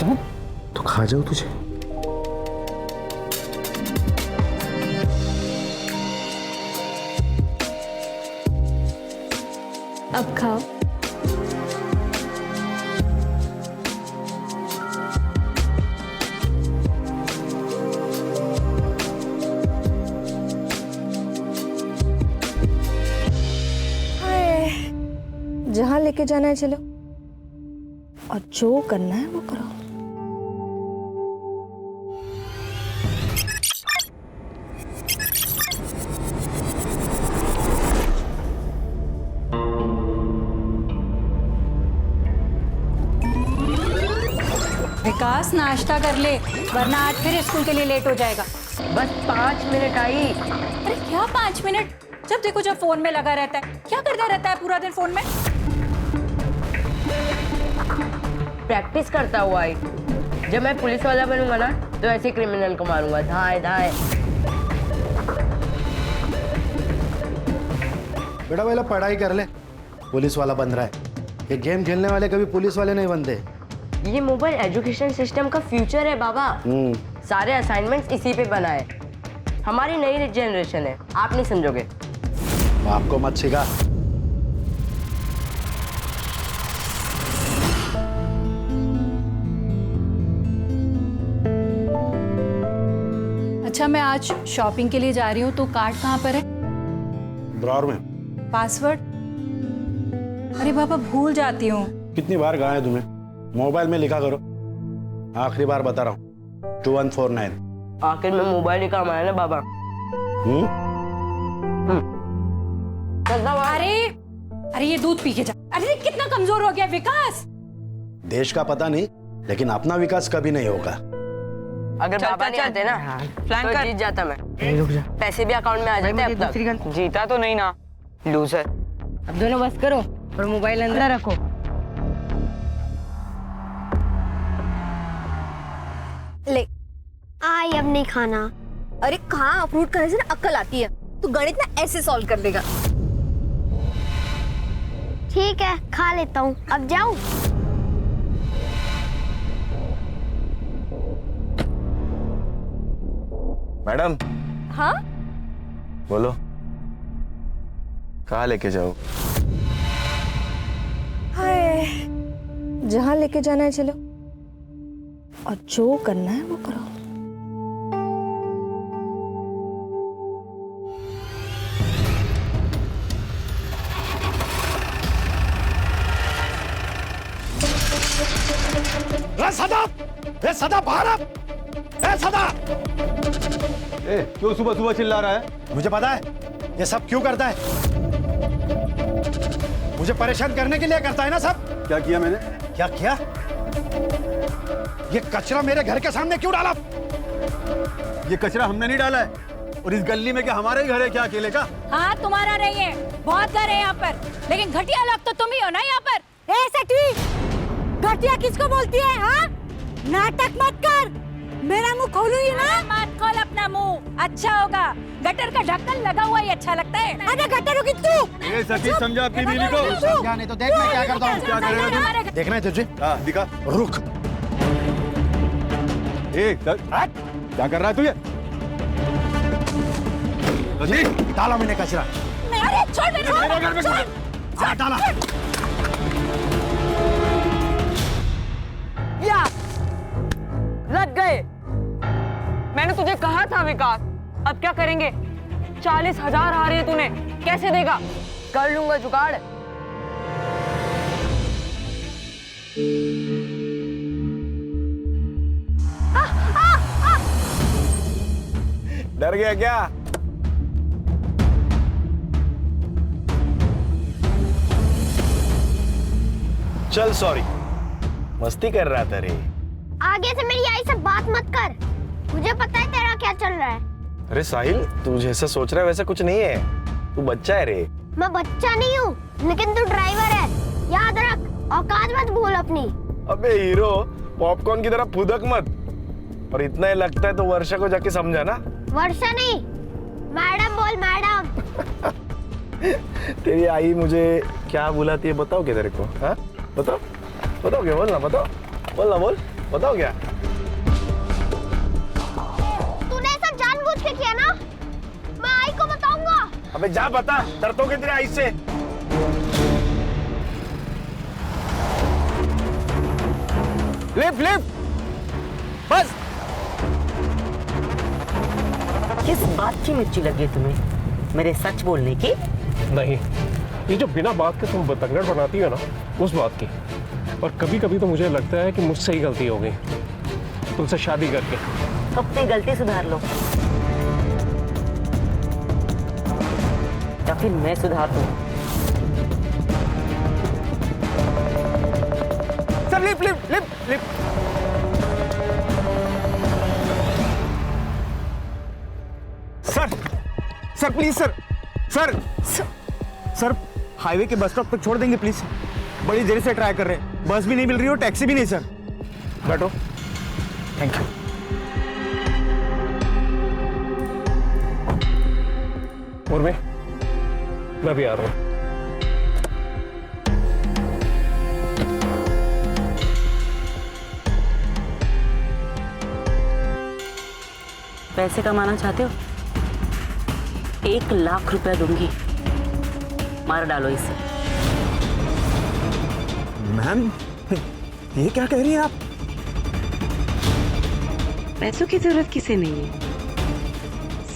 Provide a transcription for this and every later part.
तो खा जाओ तुझे। अब खाओ। जहां लेके जाना है चलो, और जो करना है वो करो। विकास नाश्ता कर ले, वरना आज फिर स्कूल के लिए लेट हो जाएगा। बस 5 मिनट आई। अरे क्या 5 मिनट? जब देखो जब फोन में लगा रहता है। क्या करता रहता है पूरा दिन फोन में? प्रैक्टिस करता हुआ आई। जब मैं पुलिस वाला बनूंगा ना तो ऐसे क्रिमिनल को मारूंगा, धाए धाए। बेटा पहले पढ़ाई कर ले, पुलिस वाला बन रहा है। ये गेम खेलने वाले कभी पुलिस वाले नहीं बनते। ये मोबाइल एजुकेशन सिस्टम का फ्यूचर है बाबा। सारे असाइनमेंट्स इसी पे बना है। हमारी नई जनरेशन है, आप नहीं समझोगे। आपको मत सिखा। अच्छा, मैं आज शॉपिंग के लिए जा रही हूँ, तो कार्ड कहाँ पर है? ड्रॉअर में। पासवर्ड? अरे बाबा भूल जाती हूँ। कितनी बार कहा है तुम्हें, मोबाइल में लिखा करो। आखिरी बार बता रहा हूँ, 2149। आखिर में मोबाइल ही काम आया ना बाबा। अरे ये दूध पी के जा। अरे कितना कमजोर हो गया विकास। देश का पता नहीं, लेकिन अपना विकास कभी नहीं होगा। अगर बाबा नहीं आते ना तो जीत जाता मैं। रुक जा। पैसे भी अकाउंट में आ जाते अब तक। जीता तो नहीं ना, लूजर। अब दोनों बस करो और मोबाइल अंदर रखो। ले आई, अब नहीं खाना। अरे कहाँ, फ्रूट खाने से ना अक्ल आती है। तू गणित ना ऐसे सॉल्व कर देगा। ठीक है, खा लेता हूँ। अब जाऊँ? मैडम। हाँ बोलो, कहाँ लेके जाओ? हाय, जहां लेके जाना है चलो, और जो करना है वो करो। सदा बाहर आ! सदा! क्यों सुबह सुबह चिल्ला रहा है? मुझे पता है ये सब क्यों करता है। मुझे परेशान करने के लिए करता है ना सब। क्या किया मैंने? क्या किया? ये कचरा मेरे घर के सामने क्यों डाला? ये कचरा हमने नहीं डाला है। और इस गली में क्या हमारा ही घर है क्या अकेले का? हाँ तुम्हारा नहीं है, बहुत घर है यहाँ पर, लेकिन घटिया लोग तो तुम ही हो ना यहाँ पर। घटिया किसको बोलती है? हाँ, नाटक मत कर, मेरा मुंह खोलूंगी ना। मत खोल अपना मुंह, अच्छा होगा। गटर का ढक्कन लगा हुआ ही अच्छा लगता है। अरे गटर होगी तू। ये सची समझा अपनी बीवी को? समझा नहीं तो देख मैं क्या करता हूँ। क्या करेगा तू? देखना है तुझे? हाँ दिखा। रुक। क्या कर रहा है तू ये? डाला मैंने कचरा। अरे छोड़ मेरे घर में हाँ, डाला। या लग गए। मैंने तुझे कहा था विकास। अब क्या करेंगे? 40,000 आ रहे हैं तूने, कैसे देगा? कर लूंगा जुगाड़। डर गया क्या? चल सॉरी, मस्ती कर रहा था रे। आगे से मेरी आई से बात मत कर, मुझे पता है तेरा क्या चल रहा है। अरे साहिल, तू जैसा सोच रहा है वैसा कुछ नहीं है। तू बच्चा है रे। मैं बच्चा नहीं हूँ, लेकिन तू ड्राइवर है, याद रख। औकात मत भूल अपनी। अबे हीरो, पॉपकॉर्न की तरह फुदक मत। और इतना ही लगता है तो वर्षा को जाके समझा ना। वर्षा नहीं, मैडम बोल, मैडम। तेरी आई मुझे क्या बुलाती है बताओ क्या तेरे को? हाँ बताओ, बताओ क्या? बोल ना, बताओ, बोल ना, बोल। बताओ क्या? तूने ऐसा जानबूझ के किया ना? मैं आई को बताऊंगा। अबे जा बता, डरतो के तेरे आई से। लिफ्ट लिफ्ट बस। किस बात की मिर्ची लगी है तुम्हें? मेरे सच बोलने की? नहीं, ये जो बिना बात के तुम बतंगड़ बनाती हो ना, उस बात की। और कभी कभी तो मुझे लगता है कि मुझसे ही गलती हो गई तुमसे शादी करके। अपनी गलती सुधार लो या फिर मैं सुधार दूं। Sir lift lift lift lift. Sir sir please sir sir sir highway के बस स्टॉप तक छोड़ देंगे प्लीज। बड़ी देर से ट्राई कर रहे हैं, बस भी नहीं मिल रही और टैक्सी भी नहीं सर। बैठो। Thank you. और मैं भी आ रहा हूँ। पैसे कमाना चाहते हो? 1 लाख रुपया दूंगी, मार डालो इसे। मैम ये क्या कह रही हैं आप? पैसों की जरूरत किसे नहीं है,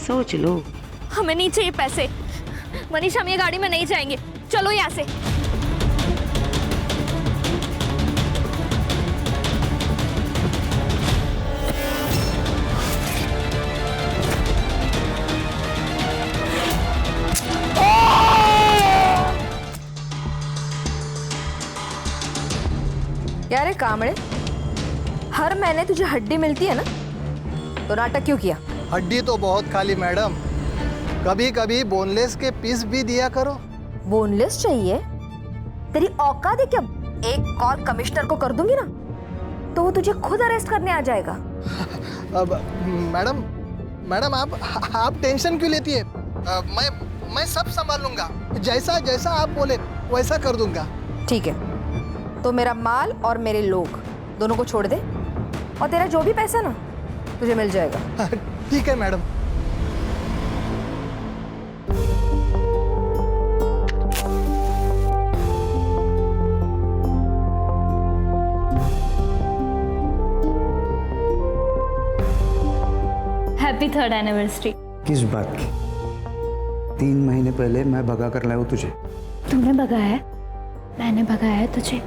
सोच लो। हमें नहीं चाहिए पैसे। मनीष, हम ये गाड़ी में नहीं जाएंगे, चलो यहाँ से। क्या रे कामड़े, हर महीने तुझे हड्डी मिलती है ना, तो नाटक क्यों किया? हड्डी तो बहुत खाली मैडम, कभी कभी बोनलेस के पीस भी दिया करो। बोनलेस चाहिए? तेरी औकात है क्या? एक कॉल कमिश्नर को कर दूंगी ना, तो वो तुझे खुद अरेस्ट करने आ जाएगा। अब मैडम मैडम आप टेंशन क्यों लेती है? मैं सब संभाल लूंगा, जैसा जैसा आप बोले वैसा कर दूंगा। ठीक है, तो मेरा माल और मेरे लोग दोनों को छोड़ दे, और तेरा जो भी पैसा ना तुझे मिल जाएगा। ठीक है मैडम। Happy 3rd anniversary. किस बात की? 3 महीने पहले मैं भगा कर लाया हूँ तुझे। तुमने भगाया है? मैंने भगाया है तुझे?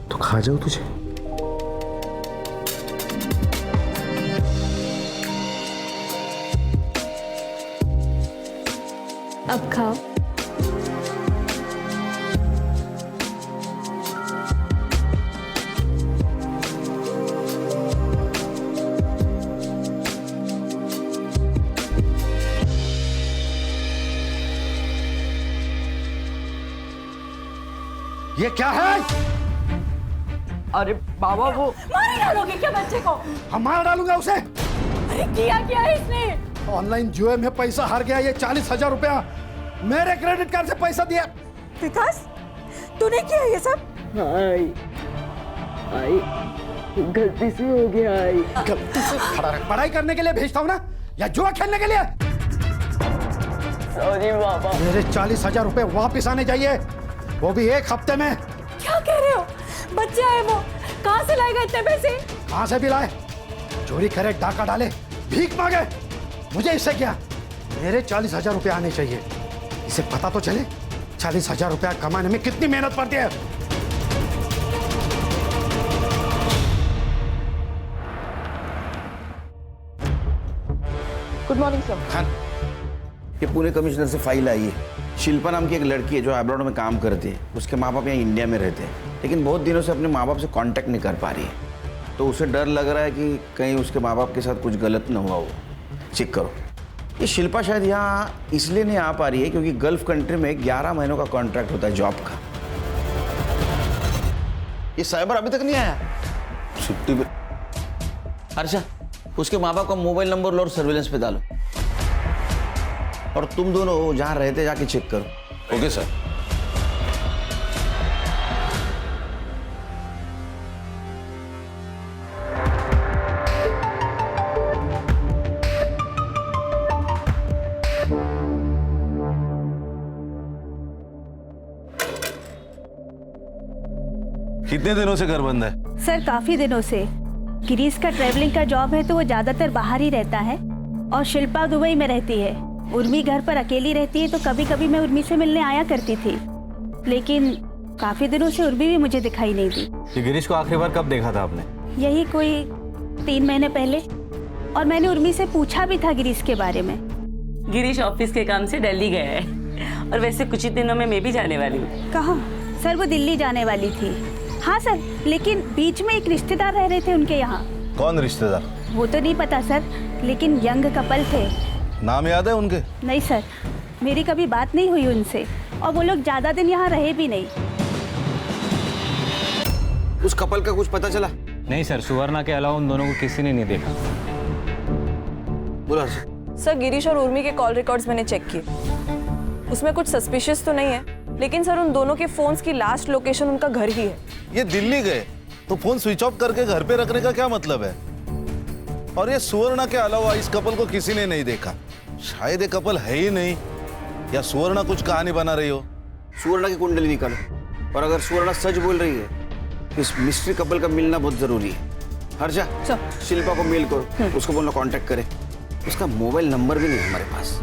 तो खा जाओ तुझे। अब खाओ। ये क्या है? अरे बाबा वो मार डालोगे क्या बच्चे को? हम मार डालूंगा उसे। अरे किया क्या है इसने? ऑनलाइन जुए में पैसा हार गया, ये 40,000 रुपया मेरे क्रेडिट कार्ड से पैसा दिया। विकास, तूने किया ये सब? आई गलती से हो गया। आई गलती से खड़ा रह। पढ़ाई करने के लिए भेजता हूँ ना, या जुआ खेलने के लिए? सॉरी बाबा। मेरे 40,000 रुपए वापिस आने चाहिए, वो भी 1 हफ्ते में। क्या कह रहे हो? बच्चा है वो, कहाँ से लाएगा इतने पैसे? कहाँ से भी लाए? चोरी करे, डाका डाले, भीख मांगे, मुझे इससे क्या? मेरे 40,000 रुपए आने चाहिए। इसे पता तो चले 40,000 रुपया कमाने में कितनी मेहनत पड़ती है। Good morning sir. खान, ये पुणे कमिश्नर से फाइल आई है। शिल्पा नाम की एक लड़की है जो अब्रॉड में काम करती है। उसके माँ बाप यहाँ इंडिया में रहते हैं, लेकिन बहुत दिनों से अपने माँ बाप से कांटेक्ट नहीं कर पा रही है। तो उसे डर लग रहा है कि कहीं उसके माँ बाप के साथ कुछ गलत न हुआ हो। चेक करो। ये शिल्पा शायद यहाँ इसलिए नहीं आ पा रही है क्योंकि गल्फ कंट्री में 11 महीनों का कॉन्ट्रैक्ट होता है जॉब का। ये साइबर अभी तक नहीं आया। छुट्टी पे। अर्षा, उसके माँ बाप का मोबाइल नंबर लो और सर्विलेंस पे डालो, और तुम दोनों जहां रहते जाके चेक करो। Okay sir. कितने दिनों से घर बंद है? सर काफी दिनों से। गिरीश का ट्रैवलिंग का जॉब है तो वो ज्यादातर बाहर ही रहता है और शिल्पा दुबई में रहती है। उर्मी घर पर अकेली रहती है तो कभी कभी मैं उर्मी से मिलने आया करती थी, लेकिन काफी दिनों से उर्मी भी मुझे दिखाई नहीं दी। ये गिरीश को आखिरी बार कब देखा था आपने? यही कोई 3 महीने पहले, और मैंने उर्मी से पूछा भी था गिरीश के बारे में। गिरीश ऑफिस के काम से दिल्ली गया है और वैसे कुछ ही दिनों में मैं भी जाने वाली हूँ। कहाँ? सर वो दिल्ली जाने वाली थी। हाँ सर, लेकिन बीच में एक रिश्तेदार रह रहे थे उनके यहाँ। कौन रिश्तेदार? वो तो नहीं पता सर, लेकिन यंग कपल थे। नाम याद है उनके? नहीं सर, मेरी कभी बात नहीं हुई उनसे और वो लोग ज्यादा दिन यहाँ रहे भी नहीं। उस कपल का कुछ पता चला? नहीं सर, सुवर्णा के अलावा उन दोनों को किसी ने नहीं देखा। बोला सर, गिरीश और उर्मी के कॉल रिकॉर्ड्स मैंने चेक किए, उसमें कुछ सस्पिशियस तो नहीं है, लेकिन सर उन दोनों के फोन्स की लास्ट लोकेशन उनका घर ही है। ये दिल्ली गए तो फोन स्विच ऑफ करके घर पे रखने का क्या मतलब है? और ये सुवर्णा के अलावा इस कपल को किसी ने नहीं देखा। शायद ये कपल है ही नहीं, या सुवर्णा कुछ कहानी बना रही हो। सुवर्णा की कुंडली निकालो, और अगर सुवर्णा सच बोल रही है इस मिस्ट्री कपल का मिलना बहुत जरूरी है। हर्षा, शिल्पा को मेल करो, उसको बोलना कांटेक्ट करे। उसका मोबाइल नंबर भी नहीं है हमारे पास।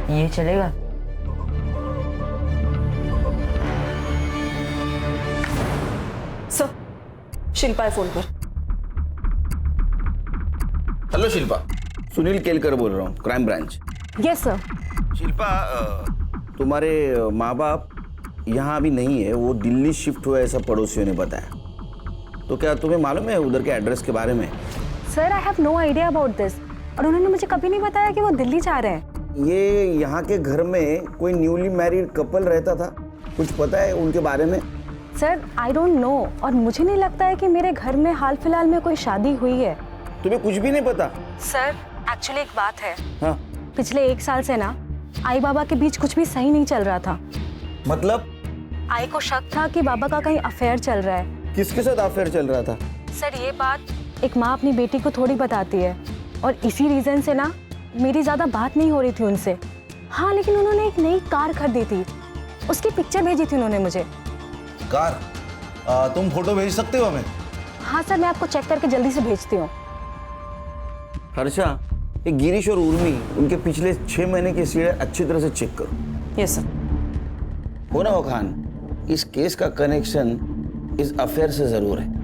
ये चलेगा? सर, शिल्पा है फोन पर। हेलो शिल्पा, सुनील केलकर बोल रहा हूँ, crime branch. Yes sir. Shilpa, तुम्हारे माँ बाप यहाँ अभी नहीं है, वो दिल्ली शिफ्ट हुआ ऐसा पड़ोसियों ने बताया। तो क्या तुम्हें मालूम है उधर के एड्रेस के बारे में? Sir I have no idea about this, और उन्होंने मुझे कभी नहीं बताया कि वो दिल्ली जा रहे हैं। ये यहाँ के घर में कोई न्यूली मैरिड कपल रहता था, कुछ पता है उनके बारे में? सर आई डोंट नो, और मुझे नहीं लगता है कि मेरे घर में हाल फिलहाल में कोई शादी हुई है। तुम्हें कुछ भी नहीं पता? सर एक्चुअली एक बात है। हाँ? पिछले 1 साल से ना आई बाबा के बीच कुछ भी सही नहीं चल रहा था। मतलब? आई को शक था कि बाबा का कहीं अफेयर चल रहा है। किसके साथ अफेयर चल रहा था? सर ये बात एक माँ अपनी बेटी को थोड़ी बताती है, और इसी रीजन से ना मेरी ज्यादा बात नहीं हो रही थी उनसे। हाँ, लेकिन उन्होंने एक नई कार खरीदी थी, उसकी पिक्चर भेजी थी उन्होंने मुझे। कार? तुम फोटो भेज सकते हो हमें? हाँ सर, मैं आपको चेक करके जल्दी से भेजती हूँ। हर्षा, ये गिरीश और उर्मी, उनके पिछले 6 महीने की सीढ़ी अच्छी तरह से चेक करो। Yes sir. हो ना वो खान, इस केस का कनेक्शन इस अफेयर से जरूर है।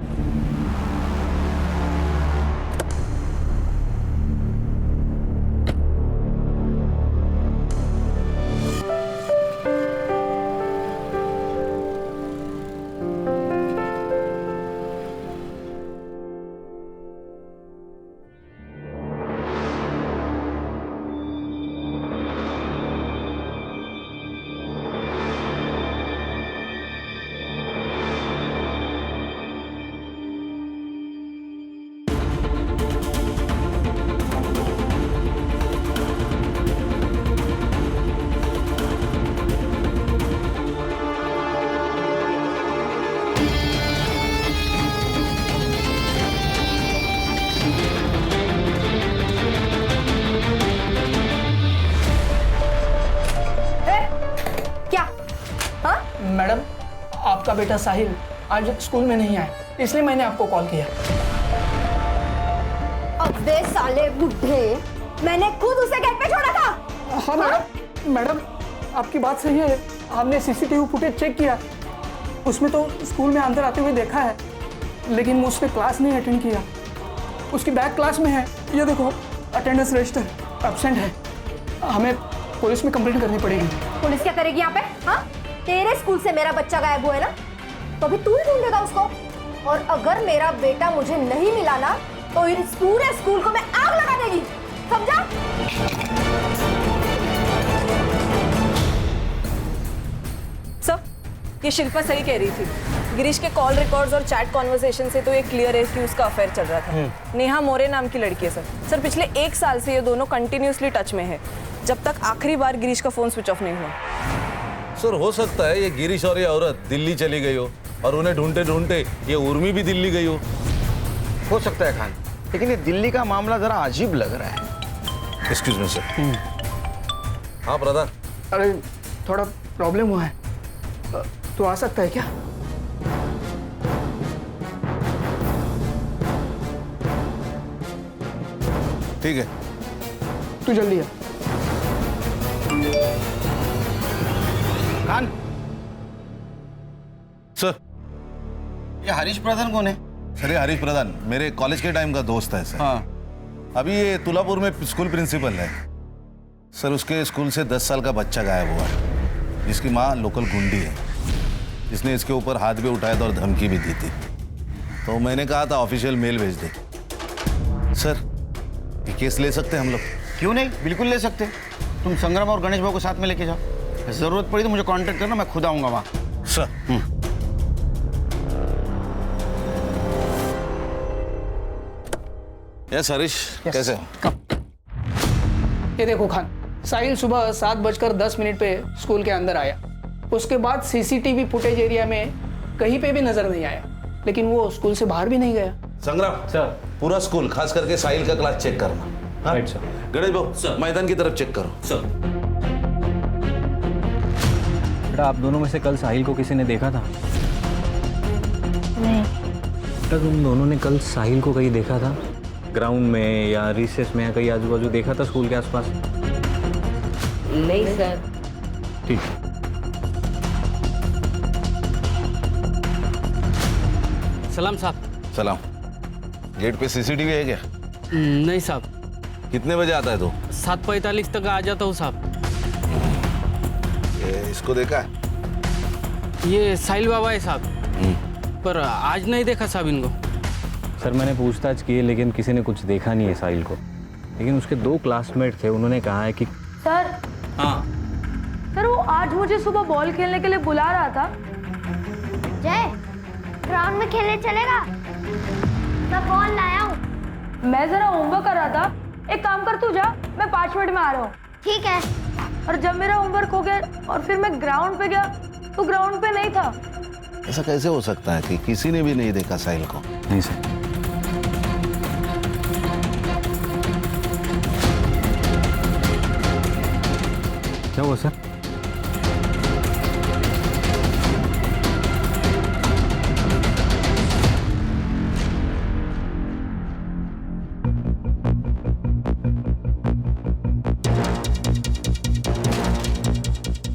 मैडम, आपका बेटा साहिल आज स्कूल में नहीं आया, इसलिए मैंने आपको कॉल किया। अबे साले बुड्ढे, मैंने खुद उसे गेट पे छोड़ा था। हाँ मैडम, आपकी बात सही है। हमने सीसीटीवी फुटेज चेक किया, उसमें तो स्कूल में अंदर आते हुए देखा है, लेकिन उसने क्लास नहीं अटेंड किया। उसकी बैक क्लास में है, ये देखो अटेंडेंस रजिस्टर एब्सेंट है। हमें पुलिस में कंप्लेंट करनी पड़ेगी। पुलिस क्या करेगी यहाँ पे? हाँ, तेरे स्कूल से मेरा बच्चा गायब हुआ है ना, तो अभी तू ही ढूंढेगा उसको। और अगर मेरा बेटा मुझे नहीं मिला ना, तो इस पूरे स्कूल को मैं आग लगा देगी, समझा? सर, ये शिल्पा सही कह रही थी। गिरीश के कॉल रिकॉर्ड्स और चैट कॉन्वर्सेशन से तो ये क्लियर है कि उसका अफेयर चल रहा था। नेहा मोरे नाम की लड़की है सर। सर पिछले 1 साल से ये दोनों कंटिन्यूसली टच में है, जब तक आखिरी बार गिरीश का फोन स्विच ऑफ नहीं हुआ। सर हो सकता है ये गिरीश और ये औरत दिल्ली चली गई हो और उन्हें ढूंढते ढूंढते ये उर्मी भी दिल्ली गई हो सकता है खान, लेकिन ये दिल्ली का मामला जरा अजीब लग रहा है। Excuse me sir. हाँ प्रधान। अरे थोड़ा प्रॉब्लम हुआ है, तो आ सकता है क्या? ठीक है, तू जल्दी आ। खान, सर ये हरीश प्रधान कौन है? सर ये हरीश प्रधान मेरे कॉलेज के टाइम का दोस्त है सर। हाँ। अभी ये तुलापुर में स्कूल प्रिंसिपल है सर। उसके स्कूल से 10 साल का बच्चा गायब हुआ है, जिसकी माँ लोकल गुंडी है, जिसने इसके ऊपर हाथ भी उठाया था और धमकी भी दी थी। तो मैंने कहा था ऑफिशियल मेल भेज दे। सर ये केस ले सकते हैं हम लोग? क्यों नहीं, बिल्कुल ले सकते। तुम संग्राम और गणेश भाई को साथ में लेके जाओ, जरूरत पड़ी तो मुझे कांटेक्ट करना, मैं खुद आऊंगा वहाँ। सर यस हरीश, कैसे हो? ये देखो खान, साहिल सुबह 7:10 पे स्कूल के अंदर आया। उसके बाद सीसीटीवी फुटेज एरिया में कहीं पे भी नजर नहीं आया, लेकिन वो स्कूल से बाहर भी नहीं गया। संग्राम सर। पूरा स्कूल खास करके साहिल का क्लास चेक करना। हाँ? Right sir. गणेश भाऊ मैदान की तरफ चेक करो। सर बेटा, आप दोनों में से कल साहिल को किसी ने देखा था? नहीं। बेटा तुम दोनों ने कल साहिल को कहीं देखा था? ग्राउंड में या रिसेस में या कहीं आजू बाजू देखा था स्कूल के आसपास? नहीं सर। ठीक। सलाम साहब। सलाम। गेट पे सीसीटीवी है क्या? नहीं साहब। कितने बजे आता है तू? 7:45 तक आ जाता हूँ साहब। इसको देखा है? ये साहिल बाबा है साहब, पर आज नहीं देखा साहब इनको। सर मैंने पूछताछ की है, लेकिन किसी ने कुछ देखा नहीं है साहिल को। लेकिन उसके 2 क्लासमेट थे, उन्होंने कहा है कि सर। हाँ सर वो आज मुझे सुबह बॉल खेलने के लिए बुला रहा था। जय, ग्राउंड में खेलने चलेगा? मैं बॉल लाया हूँ। मैं जरा होमवर्क कर रहा था। एक काम कर, तू जा, मैं 5 मिनट में आ रहा हूँ। ठीक है। और जब मेरा होमवर्क हो गया और फिर मैं ग्राउंड पे गया तो ग्राउंड पे नहीं था। ऐसा कैसे हो सकता है कि किसी ने भी नहीं देखा साहिल को? नहीं सर। क्या हुआ सर?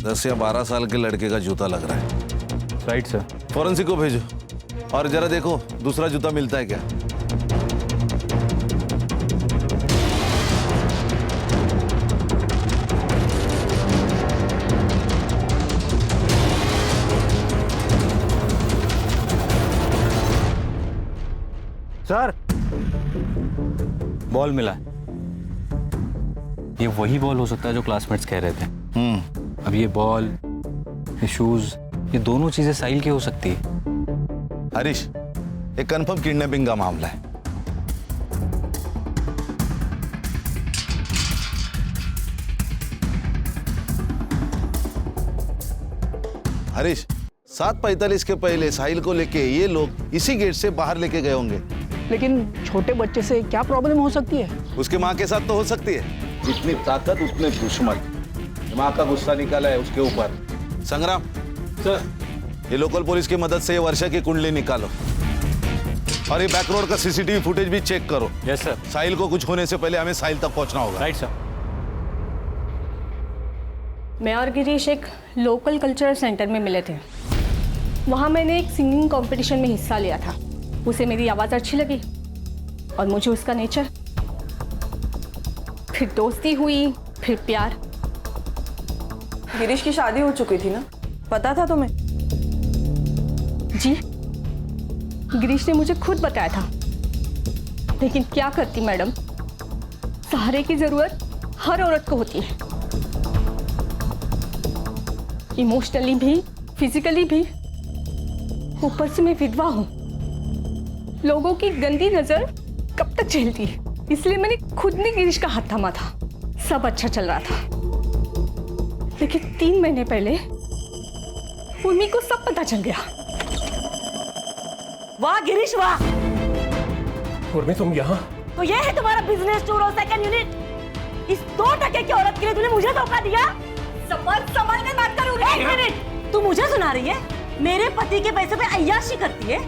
दस या 12 साल के लड़के का जूता लग रहा है। Right sir. फॉरेंसिक को भेजो और जरा देखो दूसरा जूता मिलता है क्या। सर बॉल मिला है। ये वही बॉल हो सकता है जो क्लासमेट्स कह रहे थे। अब ये बॉल, ये शूज, ये दोनों चीजें साहिल की हो सकती है। हरीश, एक कंफर्म किडनैपिंग का मामला है। हरीश, 7:45 के पहले साहिल को लेके ये लोग इसी गेट से बाहर लेके गए होंगे। लेकिन छोटे बच्चे से क्या प्रॉब्लम हो सकती है? उसके माँ के साथ तो हो सकती है। जितनी ताकत उतने दुश्मन। माँ का गुस्सा निकाला है उसके ऊपर। संग्राम सर, ये लोकल पुलिस की मदद से ये वर्षा की कुंडली निकालो और ये बैक रोड का सीसीटीवी फुटेज भी चेक करो। Yes sir. साहिल को कुछ होने से पहले हमें साहिल तक पहुंचना होगा। Right sir. मैं और गिरीश एक लोकल कल्चरल सेंटर में मिले थे। वहाँ मैंने एक सिंगिंग कंपटीशन में हिस्सा लिया था। उसे मेरी आवाज़ अच्छी लगी और मुझे उसका नेचर। फिर दोस्ती हुई, फिर प्यार। गिरीश की शादी हो चुकी थी ना, पता था तुम्हें? जी, गिरीश ने मुझे खुद बताया था। लेकिन क्या करती मैडम, सहारे की जरूरत हर औरत को होती है। इमोशनली भी, फिजिकली भी। ऊपर से मैं विधवा हूँ, लोगों की गंदी नजर कब तक झेलती है, इसलिए मैंने खुद ने गिरीश का हाथ थामा था। सब अच्छा चल रहा था, लेकिन 3 महीने पहले उर्मी को सब पता चल गया। वाह गिरीश वाह, उर्मी तुम यहाँ? तो ये है तुम्हारा बिजनेस टूर और सेकंड यूनिट। इस 2 टके की औरत के लिए तूने मुझे धोखा दिया। संभल के बात करूँ। 1 मिनट, तू मुझे सुना रही है? मेरे पति के पैसे पे अय्याशी करती है,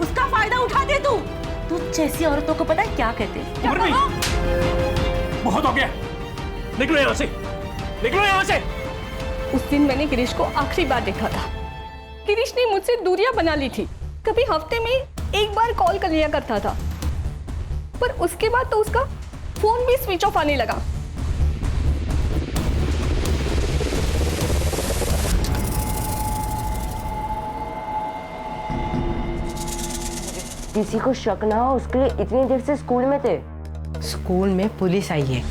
उसका फायदा उठाते तू। तुझ जैसी औरतों को पता है क्या कहते हैं? उर्मी, बहुत हो गया, निकलो यहाँ से, निकलो यहाँ से। उस दिन मैंने गिरीश को आखिरी बार देखा था। गिरीश ने मुझसे दूरियां बना ली थी, कभी हफ्ते में 1 बार कॉल कर लिया करता था, पर उसके बाद तो उसका फोन भी स्विच ऑफ आने लगा। किसी को शक ना हो उसके लिए इतनी देर से स्कूल में थे। स्कूल में पुलिस आई है।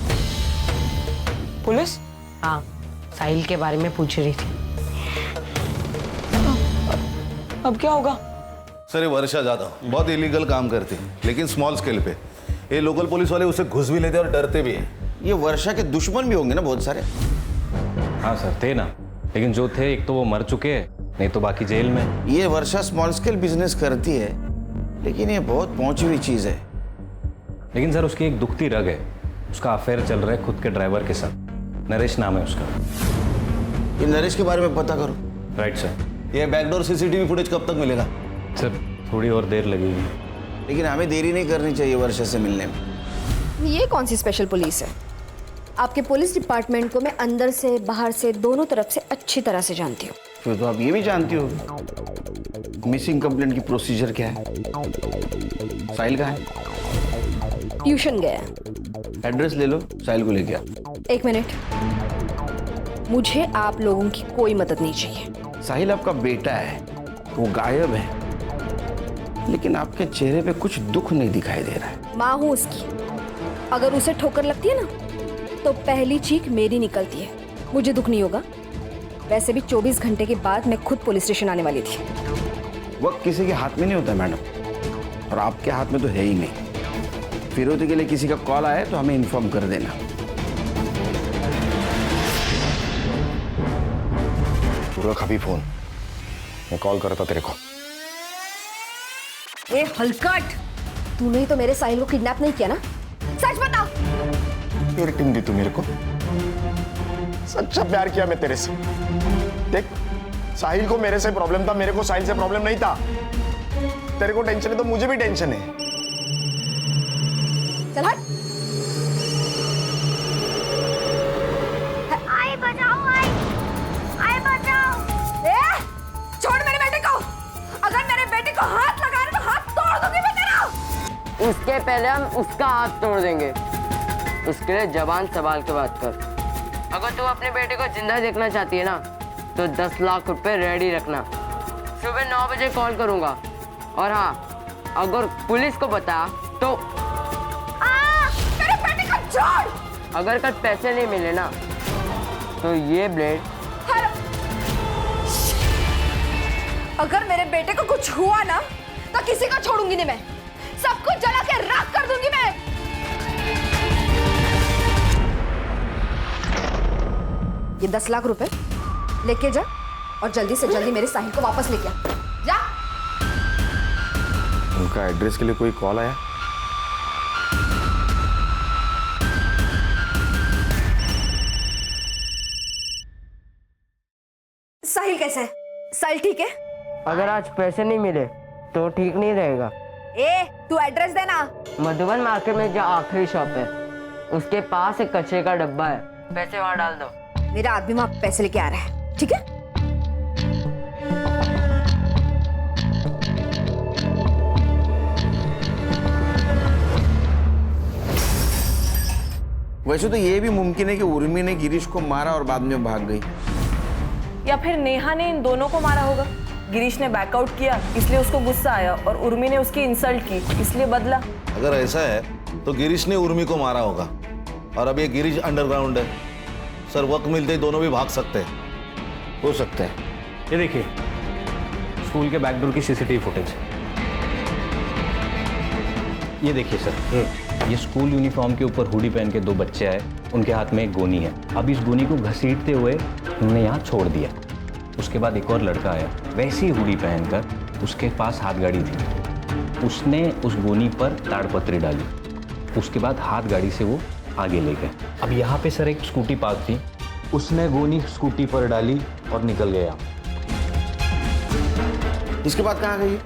पुलिस? हाँ, साहिल के बारे में पूछ रही थी। अब क्या होगा? सर ये वर्षा ज्यादा बहुत इलीगल काम करती है, लेकिन स्मॉल स्केल पे। ये लोकल पुलिस वाले उसे घुस भी लेते और डरते भी हैं। ये वर्षा के दुश्मन भी होंगे ना बहुत सारे। हाँ सर थे ना, लेकिन जो थे एक तो वो मर चुके हैं, नहीं तो बाकी जेल में। ये वर्षा स्मॉल स्केल बिजनेस करती है, लेकिन ये बहुत पहुंची हुई चीज है। लेकिन सर उसकी एक दुखती रग है, उसका अफेयर चल रहा है खुद के ड्राइवर के साथ। नरेश नाम है उसका। ये नरेश के बारे में पता करो। Right sir. ये बैकडोर सीसीटीवी फुटेज कब तक मिलेगा? सर थोड़ी और देर लगेगी, लेकिन हमें देरी नहीं करनी चाहिए वर्षा से मिलने में। ये कौन सी स्पेशल पुलिस है? आपके पुलिस डिपार्टमेंट को मैं अंदर से बाहर से दोनों तरफ से अच्छी तरह से जानती हूँ। फिर तो आप ये भी जानती हो मिसिंग कंप्लेंट की प्रोसीजर क्या है। साहिल कहाँ है? ट्यूशन गया। एड्रेस ले लो, साहिल को लेके आ। 1 मिनट, मुझे आप लोगों की कोई मदद नहीं चाहिए। साहिल आपका बेटा है, वो गायब है, लेकिन आपके चेहरे पे कुछ दुख नहीं दिखाई दे रहा है। माँ हूँ उसकी, अगर उसे ठोकर लगती है ना तो पहली चीख मेरी निकलती है, मुझे दुख नहीं होगा। वैसे भी 24 घंटे के बाद मैं खुद पुलिस स्टेशन आने वाली थी। वक्त किसी के हाथ में नहीं होता मैडम, और आपके हाथ में तो है ही नहीं। फिरौती के लिए किसी का कॉल आए तो हमें इन्फॉर्म कर देना। रख अभी फोन, मैं कॉल करता तेरे को। ए हलकट, तूने ही तो मेरे साहिल को किडनैप नहीं किया ना? सच बता। फिर टिम दी तू मेरे को। सच्चा प्यार किया मैं तेरे से। देख, साहिल को मेरे से प्रॉब्लम था, मेरे को साहिल से प्रॉब्लम नहीं था। तेरे को टेंशन है तो मुझे भी टेंशन है। चल हट। आई बचाओ, आई बचाओ। ए, छोड़ मेरे बेटे को। अगर मेरे बेटे को हाथ लगा रहे तो हाथ तोड़ दूंगी मैं तेरा। उसके पहले हम उसका हाथ तोड़ देंगे। उसके लिए जबान संभाल के बात कर। अगर तू अपने बेटे को जिंदा देखना चाहती है ना तो 10 लाख रुपए रेडी रखना। सुबह 9 बजे कॉल करूंगा। और हाँ, अगर पुलिस को बता तो मेरे बेटे को छोड़। अगर कल पैसे नहीं मिले ना तो ये ब्लेड। अगर मेरे बेटे को कुछ हुआ ना तो किसी को छोड़ूंगी नहीं मैं, सब कुछ जला के राख कर दूंगी मैं। ये 10 लाख रुपए लेके जा और जल्दी से जल्दी मेरे साहिल को वापस लेके आ। जा। उनका एड्रेस के लिए कोई कॉल आया? साहिल कैसे है? साहिल ठीक है? अगर आज पैसे नहीं मिले तो ठीक नहीं रहेगा। ए, तू एड्रेस देना। मधुबन मार्केट में जो आखिरी शॉप है उसके पास एक कचरे का डब्बा है, पैसे वहां डाल दो। मेरा आदमी वहां पैसे लेके आ रहा है, ठीक है? वैसे तो ये भी मुमकिन है कि उर्मी ने गिरीश को मारा और बाद में भाग गई, या फिर नेहा ने इन दोनों को मारा होगा। गिरीश ने बैकआउट किया इसलिए उसको गुस्सा आया और उर्मी ने उसकी इंसल्ट की इसलिए बदला। अगर ऐसा है तो गिरीश ने उर्मी को मारा होगा, और अब ये गिरीश अंडरग्राउंड है। सर वक्त मिलते ही दोनों भी भाग सकते हैं। हो सकता है। ये देखिए, स्कूल के बैकडोर की सीसीटीवी फुटेज। ये देखिए सर, ये स्कूल यूनिफॉर्म के ऊपर हुडी पहन के 2 बच्चे आए, उनके हाथ में एक गोनी है। अब इस गोनी को घसीटते हुए उन्होंने यहाँ छोड़ दिया। उसके बाद एक और लड़का आया, वैसी हुडी पहनकर, उसके पास हाथ गाड़ी थी। उसने उस गोनी पर ताड़पत्री डाली, उसके बाद हाथ गाड़ी से वो आगे ले गए। अब यहाँ पे सर एक स्कूटी पार्क थी, उसने गोनी स्कूटी पर डाली और निकल गया। इसके बाद कहाँ गई?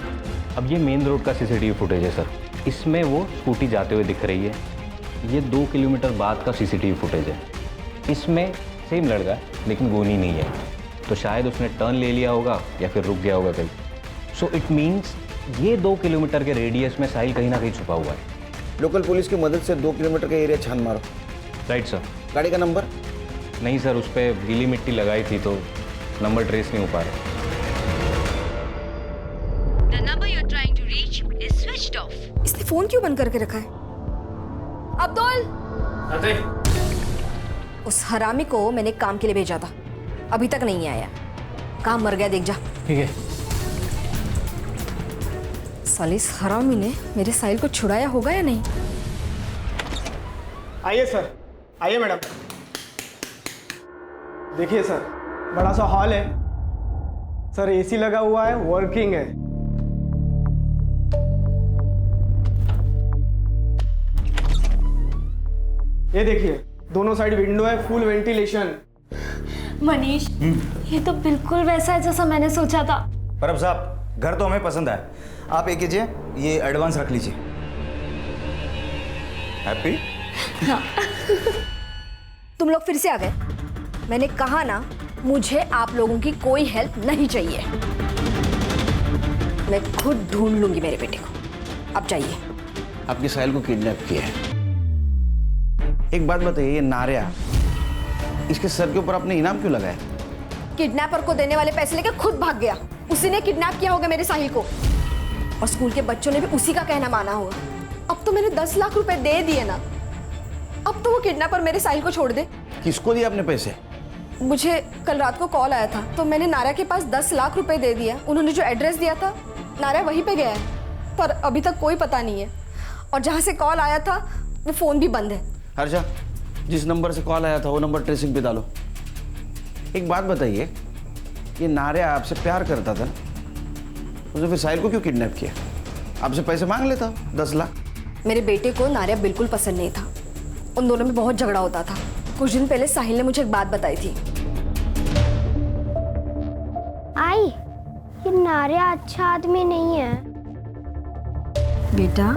अब ये मेन रोड का सीसीटीवी फुटेज है सर, इसमें वो स्कूटी जाते हुए दिख रही है। ये 2 किलोमीटर बाद का सीसीटीवी फुटेज है, इसमें सेम लड़का है लेकिन गोनी नहीं है, तो शायद उसने टर्न ले लिया होगा या फिर रुक गया होगा कहीं। सो इट मीन्स ये 2 किलोमीटर के रेडियस में साहिल कहीं ना कहीं छुपा हुआ है। लोकल पुलिस की मदद से 2 किलोमीटर का एरिया छान मारो। Right sir. गाड़ी का नंबर? नहीं सर, उस पर गीली मिट्टी लगाई थी तो नंबर ट्रेस नहीं हो पा रहा। The number you're trying to reach is switched off. इसने फोन क्यों बंद करके रखा है? अब्दुल, उस हरामी को मैंने काम के लिए भेजा था, अभी तक नहीं आया। काम मर गया, देख जा। ठीक है। साले इस हरामी ने मेरे साहिल को छुड़ाया होगा या नहीं? आइए सर, आइए मैडम। देखिए सर, बड़ा सा हॉल है सर, एसी लगा हुआ है, वर्किंग है। ये देखिए, दोनों साइड विंडो है, फुल वेंटिलेशन। मनीष, ये तो बिल्कुल वैसा है जैसा मैंने सोचा था। परब साहब, घर तो हमें पसंद आया। आप एक कीजिए, ये एडवांस रख लीजिए। हैप्पी? हाँ। तुम लोग फिर से आ गए। मैंने कहा ना, मुझे आप लोगों की कोई हेल्प नहीं चाहिए। मैं खुद ढूंढ लूंगी मेरे बेटे को। अब जाइए। आपके साहिल को किडनैप किया है। एक बात बताइए, ये नारिया, इसके सर के ऊपर आपने इनाम क्यों लगाया? किडनैपर को देने वाले पैसे लेके खुद भाग गया। उसी ने किडनैप किया होगा मेरे साहिल को, और स्कूल के बच्चों ने भी उसी का कहना माना होगा। अब तो मैंने 10 लाख रुपए दे दिए ना, अब तो वो किडनैपर मेरे साहिल को छोड़ दे। किसको दिए आपने पैसे? मुझे कल रात को कॉल आया था, तो मैंने नारिया के पास 10 लाख रुपए दे दिया। उन्होंने जो एड्रेस दिया था, नारिया वहीं पे गया है, पर अभी तक कोई पता नहीं है। और जहाँ से कॉल आया था वो फोन भी बंद है। हर्षा, जिस नंबर से कॉल आया था वो नंबर ट्रेसिंग पे डालो। एक बात बताइए, ये नारिया आपसे प्यार करता था, उसने फिर साहिल को क्यों किडनैप किया? आपसे पैसे मांग लेता 10 लाख। मेरे बेटे को नारिया बिल्कुल पसंद नहीं था, उन दोनों में बहुत झगड़ा होता था। कुछ दिन पहले साहिल ने मुझे एक बात बताई थी। आई, ये नारिया अच्छा आदमी नहीं है। बेटा,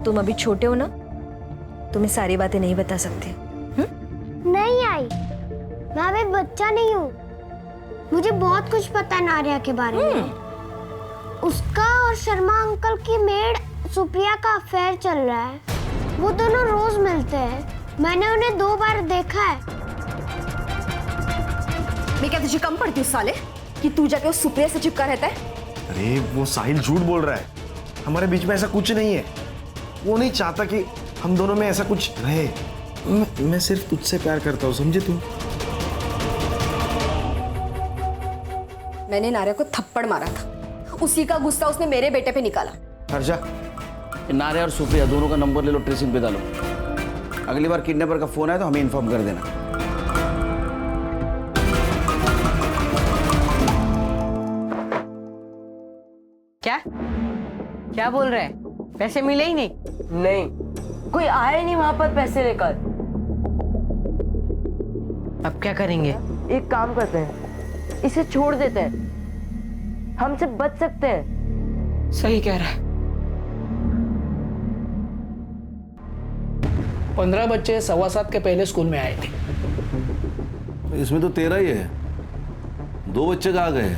तुम अभी छोटे हो ना, तुम्हें सारी बातें नहीं बता सकते। नहीं आई, मैं अभी बच्चा नहीं हूँ, मुझे बहुत कुछ पता है नारिया के बारे में। उसका और शर्मा अंकल की मेड सुप्रिया का अफेयर चल रहा है। वो दोनों रोज मिलते हैं, मैंने उन्हें 2 बार देखा है। मैं क्या तुझे कम पड़ती हूँ साले, कि तू जाके उस सुप्रिया से चिपका रहता है? अरे वो साहिल झूठ बोल रहा है, हमारे बीच में ऐसा कुछ नहीं है। वो नहीं चाहता कि हम दोनों में ऐसा कुछ रहे। मैं सिर्फ तुझसे प्यार करता हूँ, समझे तू? मैंने नारिया को थप्पड़ मारा था, उसी का गुस्सा उसने मेरे बेटे पे निकाला। हर्षा, नारिया और सुप्रिया दोनों का नंबर ले लो, ट्रेसिंग पे डालो। अगली बार किडनैपर का फोन आए तो हमें इन्फॉर्म कर देना। क्या क्या बोल रहे हैं? पैसे मिले ही नहीं? नहीं, कोई आया ही नहीं वहां पर पैसे लेकर। अब क्या करेंगे? एक काम करते हैं, इसे छोड़ देते हैं, हमसे बच सकते हैं। सही कह रहा है। 15 बच्चे 7:15 के पहले स्कूल में आए थे। इसमें तो 13 ही है, 2 बच्चे कहाँ गए?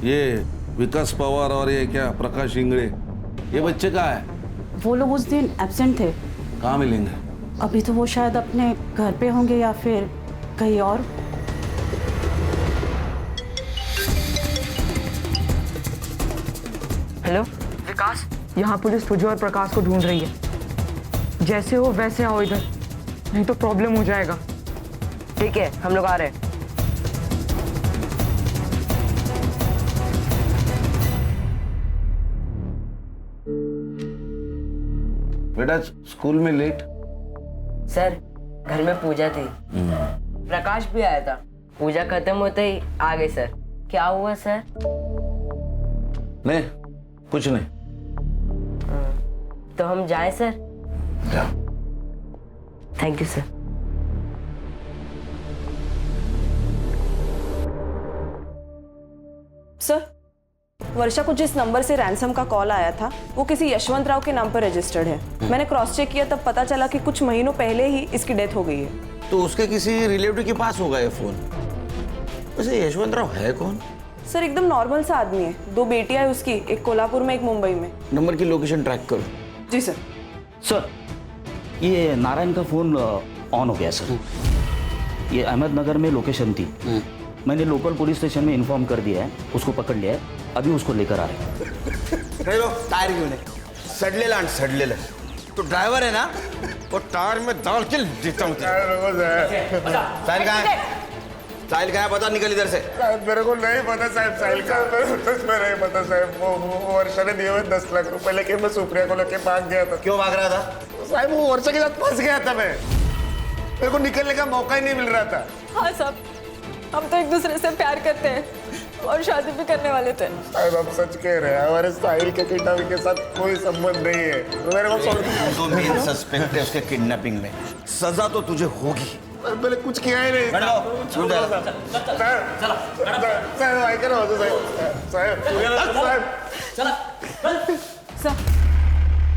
ये विकास पवार और ये क्या प्रकाश इंगड़े, ये बच्चे कहाँ है? वो लोग उस दिन एब्सेंट थे। कहाँ मिलेंगे? अभी तो वो शायद अपने घर पे होंगे या फिर कहीं और। हेलो विकास, यहाँ पुलिस तुझे और प्रकाश को ढूंढ रही है। जैसे हो वैसे आओ इधर, नहीं तो प्रॉब्लम हो जाएगा। ठीक है, हम लोग आ रहे हैं। बेटा स्कूल में लेट। सर घर में पूजा थी, प्रकाश भी आया था। पूजा खत्म होते ही आ गए सर। क्या हुआ सर? नहीं कुछ नहीं। तो हम जाएं सर? जाओ। Thank you sir. सर वर्षा को जिस नंबर से रैंसम का कॉल आया था वो किसी यशवंत राव के नाम पर रजिस्टर्ड है। मैंने क्रॉस चेक किया तब पता चला कि कुछ महीनों पहले ही इसकी डेथ हो गई है। तो उसके किसी रिलेटिव के पास होगा ये फोन। वैसे यशवंत राव है कौन? सर एकदम नॉर्मल सा आदमी है। 2 बेटियां है उसकी, एक कोल्हापुर में एक मुंबई में। नंबर की लोकेशन ट्रैक करो। जी सर। सर ये नारायण का फोन ऑन हो गया सर। ये अहमदनगर में लोकेशन थी। मैंने लोकल पुलिस स्टेशन में इन्फॉर्म कर दिया है, उसको पकड़ लिया है, अभी उसको लेकर आ रहे हैं। टायर क्यों नहीं? सडलेला तो ड्राइवर है ना, वो टायर में डाल के देता हूँ। साहिल कहाँ है? साहिल कहाँ है? पता निकल इधर से। मेरे को नहीं पता साहब, साहिल का मैं नहीं पता साहब। वो वर्षा ने दिए हुए 10 लाख रुपए लेके मैं सुप्रिया को लेके भाग गया था। क्यों भाग रहा था? साहब वो वर्षा के साथ फंस गया था मैं, मेरे को निकलने का मौका ही नहीं मिल रहा था। हाँ साहब, हम तो एक दूसरे से प्यार करते हैं और शादी भी करने वाले थे। साहब आप सच कह रहे हैं, हमारे साहिल के किडनैपिंग के साथ कोई संबंध नहीं है। तो मेरे को तो मेन सस्पेक्ट है उसके किडनैपिंग में। सजा तो तुझे होगी। मैंने कुछ किया ही नहीं। सर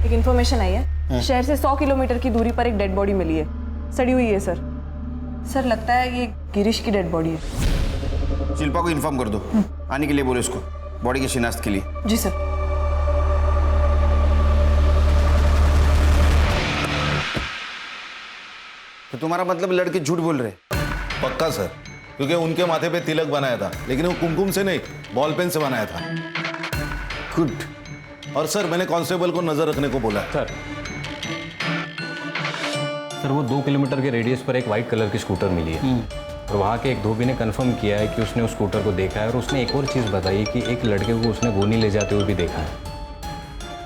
एक इन्फॉर्मेशन आई है, शहर से 100 किलोमीटर की दूरी पर एक डेड बॉडी मिली है, सड़ी हुई है सर। सर लगता है ये गिरीश की डेड बॉडी है। शिल्पा को इन्फॉर्म कर दो, आने के लिए बोलो इसको, बॉडी की शिनाख्त के लिए। जी सर। तो तुम्हारा मतलब लड़के झूठ बोल रहे? पक्का सर, क्योंकि उनके माथे पे तिलक बनाया था, लेकिन वो कुमकुम से नहीं बॉल पेन से बनाया था। गुड। और सर मैंने कांस्टेबल को नजर रखने को बोला। सर वो 2 किलोमीटर के रेडियस पर एक वाइट कलर की स्कूटर मिली है और वहाँ के एक धोबी ने कंफर्म किया है कि उसने उस स्कूटर को देखा है और उसने एक और चीज़ बताई कि एक लड़के को उसने गोनी ले जाते हुए भी देखा है।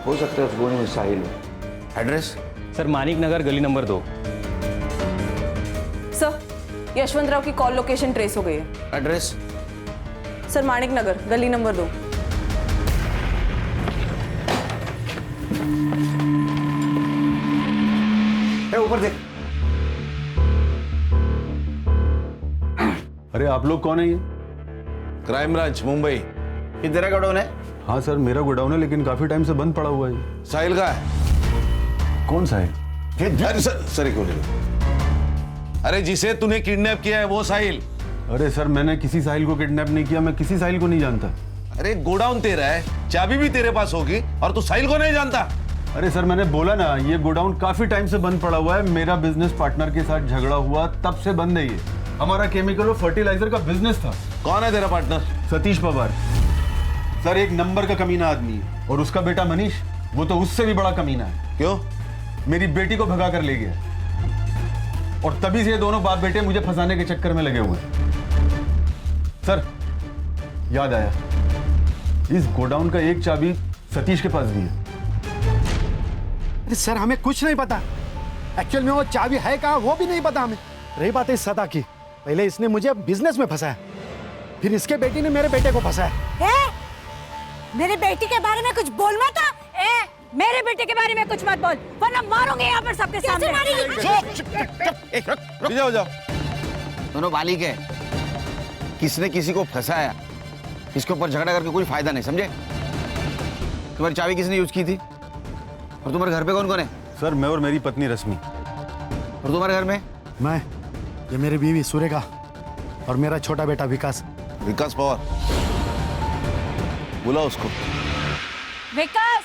हो सकता है उस गोनी में साहिल हो। एड्रेस? सर मानिक नगर गली नंबर 2। सर यशवंत राव की कॉल लोकेशन ट्रेस हो गई है। एड्रेस? सर मानिक नगर गली नंबर 2। ऊपर देख। अरे आप लोग कौन है? ये क्राइम ब्रांच मुंबई। ये तेरा गोडाउन है? हाँ सर मेरा गोडाउन है, लेकिन काफी टाइम से बंद पड़ा हुआ है। साहिल का है? कौन साहिल? अरे सर एक मिनट। अरे जिसे तूने किडनैप किया है वो साहिल। अरे सर मैंने किसी साहिल को किडनैप नहीं किया, मैं किसी साहिल को नहीं जानता। अरे गोडाउन तेरा है, चाबी भी तेरे पास होगी और तू साहिल को नहीं जानता? अरे सर मैंने बोला ना, ये गोडाउन काफी टाइम से बंद पड़ा हुआ है। मेरा बिजनेस पार्टनर के साथ झगड़ा हुआ, तब से बंद है ये। हमारा केमिकल और फर्टिलाइजर का बिजनेस था। कौन है तेरा पार्टनर? सतीश पवार। सर एक नंबर का कमीना आदमी है, और उसका बेटा मनीष वो तो उससे भी बड़ा कमीना है। क्यों? मेरी बेटी को भगा कर ले गया, और तभी से ये दोनों बाप बेटे मुझे फंसाने के चक्कर में लगे हुए हैं। सर याद आया, इस गोडाउन का एक चाबी सतीश के पास भी है। अरे सर हमें कुछ नहीं पता, एक्चुअल में वो चाबी है कहाँ वो भी नहीं पता हमें। रही बात है सदा की, पहले इसने मुझे बिजनेस में फंसाया, फिर इसके बेटी ने मेरे बेटे को फंसाया। मेरे बेटी के बारे में कुछ बोल मत। मेरे बेटे के बारे में कुछ मत बोल, वरना मारूंगे यहाँ पर सबके सामने। जाओ जाओ। दोनों बालिग है, किसने किसी को फंसाया, इसके ऊपर झगड़ा करके कोई फायदा नहीं, समझे? तुम्हारी चाबी किसने यूज की थी? और तुम्हारे घर पे कौन कौन है? सर मैं और मेरी पत्नी रश्मि। और तुम्हारे घर में? मैं, ये मेरी बीवी सुरेखा और मेरा छोटा बेटा विकास। विकास पवार, बुला उसको। विकास,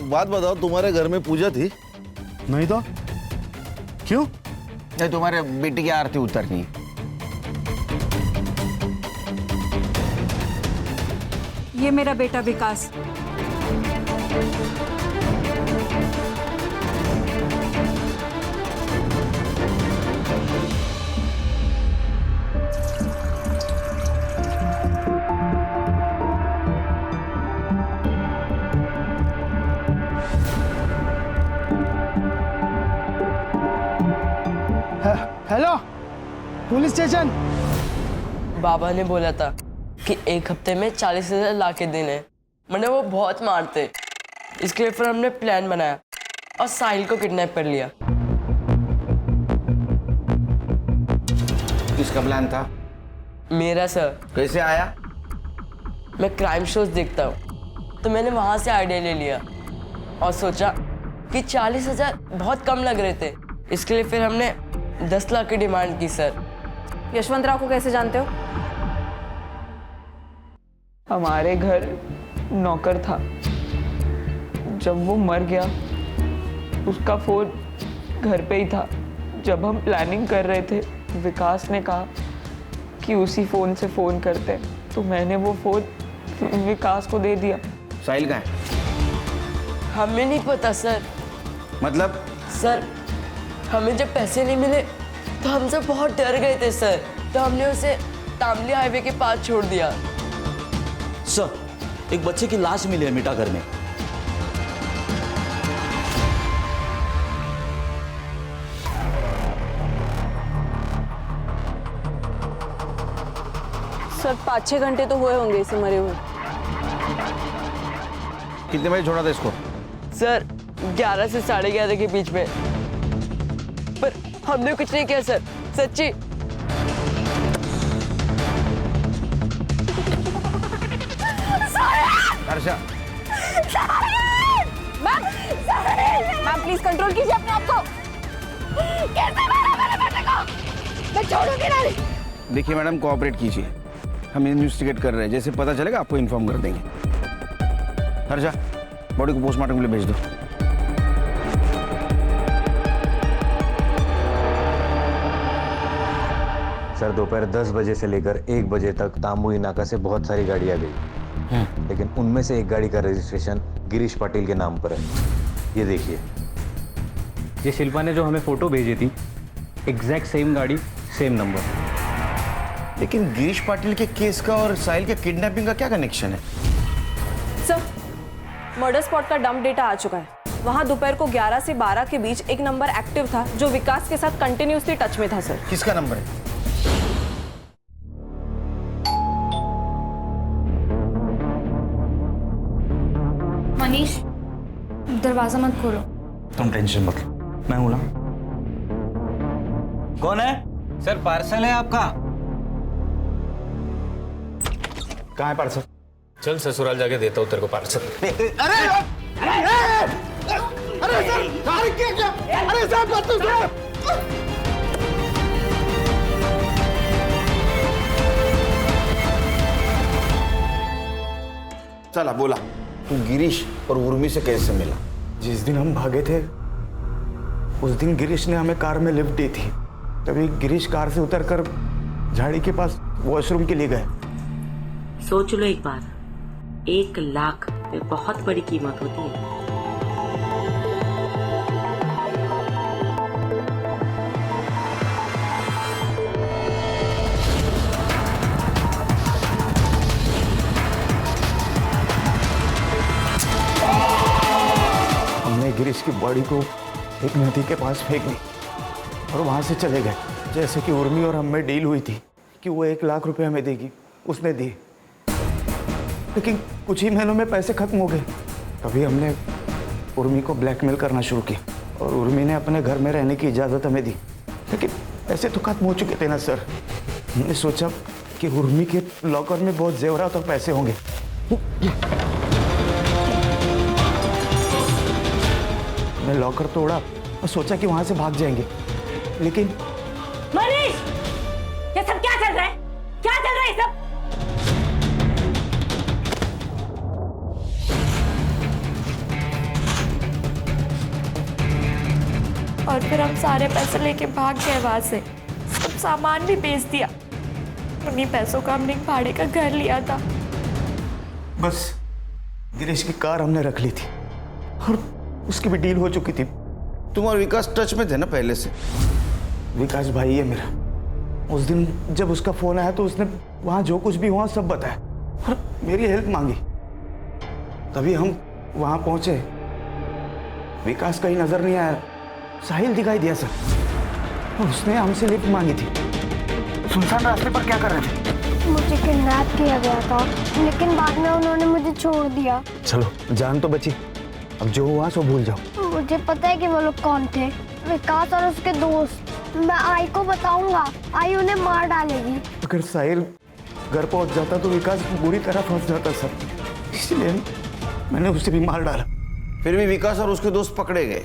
बात बताओ, तुम्हारे घर में पूजा थी? नहीं तो क्यों? नहीं, तुम्हारे बेटी की आरती उतरनी है। ये मेरा बेटा विकास। Hello, police station. बाबा ने बोला था कि 1 हफ्ते में 40,000 ला के देने, मैंने वो बहुत मारते, इसके लिए फिर हमने प्लान बनाया और साहिल को किडनैप कर लिया। किसका प्लान था? मेरा सर। कैसे आया? मैं क्राइम शोज देखता हूँ, तो मैंने वहां से आइडिया ले लिया और सोचा कि 40,000 बहुत कम लग रहे थे, इसके लिए फिर हमने 10 लाख की डिमांड की सर। यशवंत राव को कैसे जानते हो? हमारे घर नौकर था, जब वो मर गया उसका फोन घर पे ही था। जब हम प्लानिंग कर रहे थे, विकास ने कहा कि उसी फोन से फोन करते हैं, तो मैंने वो फोन विकास को दे दिया। साहिल कहाँ है? हमें नहीं पता सर। मतलब? सर, हमें जब पैसे नहीं मिले तो हम सब बहुत डर गए थे सर, तो हमने उसे तामली हाईवे के पास छोड़ दिया। सर, एक बच्चे की लाश मिली है मीठागर में। सर 5-6 घंटे तो हुए होंगे इसे मरे हुए। कितने बजे छोड़ा था इसको? सर 11 से 11:30 के बीच में, पर हमने कुछ नहीं किया सर, सच्ची। मैम प्लीज कंट्रोल कीजिए अपने आप को। कैसे मारा मेरे बेटे को? मैं छोड़ूंगी नहीं। देखिए मैडम, कोऑपरेट कीजिए, हम इन्वेस्टिगेट कर रहे हैं, जैसे पता चलेगा आपको इन्फॉर्म कर देंगे। हर्षा, बॉडी को पोस्टमार्टम के लिए भेज दो। सर, दोपहर 10 बजे से लेकर 1 बजे तक तांबुई नाका से बहुत सारी गाड़ियां गई, लेकिन उनमें से एक गाड़ी का रजिस्ट्रेशन गिरीश पाटिल के नाम पर है। ये देखिए, ये शिल्पा ने जो हमें फोटो भेजी थी, एग्जैक्ट सेम गाड़ी, सेम नंबर। लेकिन गिरीश पाटिल के केस का और साहिल के किडनैपिंग का क्या कनेक्शन है? सर, मर्डर स्पॉट का डंप डेटा आ चुका है। वहां दोपहर को 11 से 12 के बीच एक नंबर एक्टिव था जो विकास के साथ कंटिन्यूसली टच में था सर। किसका नंबर है? मनीष, दरवाजा मत खोलो। तुम टेंशन मत लो, मैं हूं ना। कौन है? सर, पार्सल है आपका। कहाँ है पार्सल? चल ससुराल जाके देता हूँ तेरे को पार्सल। अरे सर, क्या? अरे साहब, मत तो साहब। चला बोला, तू गिरीश और उर्मी से कैसे मिला? जिस दिन हम भागे थे उस दिन गिरीश ने हमें कार में लिफ्ट दी थी। तभी गिरीश कार से उतरकर झाड़ी के पास वॉशरूम के लिए गए। सोच लो एक बार, 1 लाख बहुत बड़ी कीमत होती है। हमने गिरीश की बॉडी को एक नदी के पास फेंक दी और वहां से चले गए। जैसे कि उर्मी और हम में डील हुई थी कि वो 1 लाख रुपए हमें देगी, उसने दिए। लेकिन कुछ ही महीनों में पैसे खत्म हो गए। तभी हमने उर्मी को ब्लैकमेल करना शुरू किया और उर्मी ने अपने घर में रहने की इजाज़त हमें दी। लेकिन पैसे तो खत्म हो चुके थे ना सर। हमने सोचा कि उर्मी के लॉकर में बहुत जेवरात और पैसे होंगे। हमने लॉकर तोड़ा और सोचा कि वहां से भाग जाएंगे, लेकिन मनीष, ये सब क्या चल रहा है? क्या चल रहा है ये सब? और फिर हम सारे पैसे लेके भाग गए वहां से, सब सामान भी बेच दिया। उन्हीं पैसों का हमने एक भाड़े का घर लिया था। बस गिरीश की कार हमने रख ली थी और उसकी भी डील हो चुकी थी। तुम और विकास टच में थे ना पहले से? विकास भाई है मेरा। उस दिन जब उसका फोन आया तो उसने वहां जो कुछ भी हुआ सब बताया और मेरी हेल्प मांगी। तभी हम वहां पहुंचे। विकास कहीं नजर नहीं आया, साहिल दिखाई दिया सर। उसने हमसे लिफ्ट मांगी थी। सुनसान रास्ते पर क्या कर रहे थे? मुझे किडनैप किया गया था, लेकिन बाद में उन्होंने मुझे छोड़ दिया। चलो, जान तो बची, अब जो हुआ सो भूल जाओ। मुझे पता है कि वो लोग कौन थे, विकास और उसके दोस्त। मैं आई को बताऊंगा, आई उन्हें मार डालेगी। अगर साहिल घर पहुंच जाता तो विकास बुरी तरह फंस जाता सर, इसलिए मैंने उसे भी मार डाला। फिर भी विकास और उसके दोस्त पकड़े गए।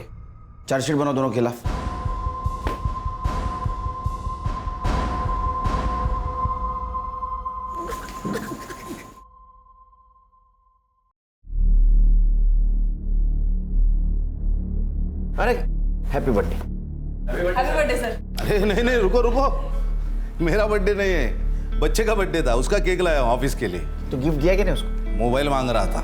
चार्जशीट बनाओ दोनों के खिलाफ। अरे happy birthday. Happy birthday sir. अरे नहीं नहीं, रुको रुको, मेरा बर्थडे नहीं है, बच्चे का बर्थडे था, उसका केक लाया हूं ऑफिस के लिए। तो गिफ्ट दिया कि नहीं उसको? मोबाइल मांग रहा था,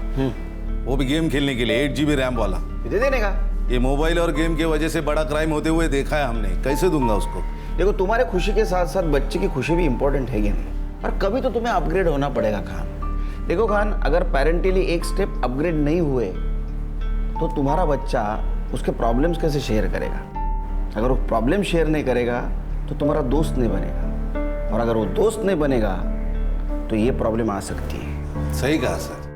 वो भी गेम खेलने के लिए, 8 GB रैम वाला। दे देने का? ये मोबाइल और गेम की वजह से बड़ा क्राइम होते हुए देखा है हमने, कैसे दूंगा उसको? देखो, तुम्हारे खुशी के साथ साथ बच्चे की खुशी भी इंपॉर्टेंट है कि नहीं, और कभी तो तुम्हें अपग्रेड होना पड़ेगा खान। देखो खान, अगर पेरेंटली एक स्टेप अपग्रेड नहीं हुए तो तुम्हारा बच्चा उसके प्रॉब्लम्स कैसे शेयर करेगा? अगर वो प्रॉब्लम शेयर नहीं करेगा तो तुम्हारा दोस्त नहीं बनेगा, और अगर वो दोस्त नहीं बनेगा तो ये प्रॉब्लम आ सकती है। सही कहा सर।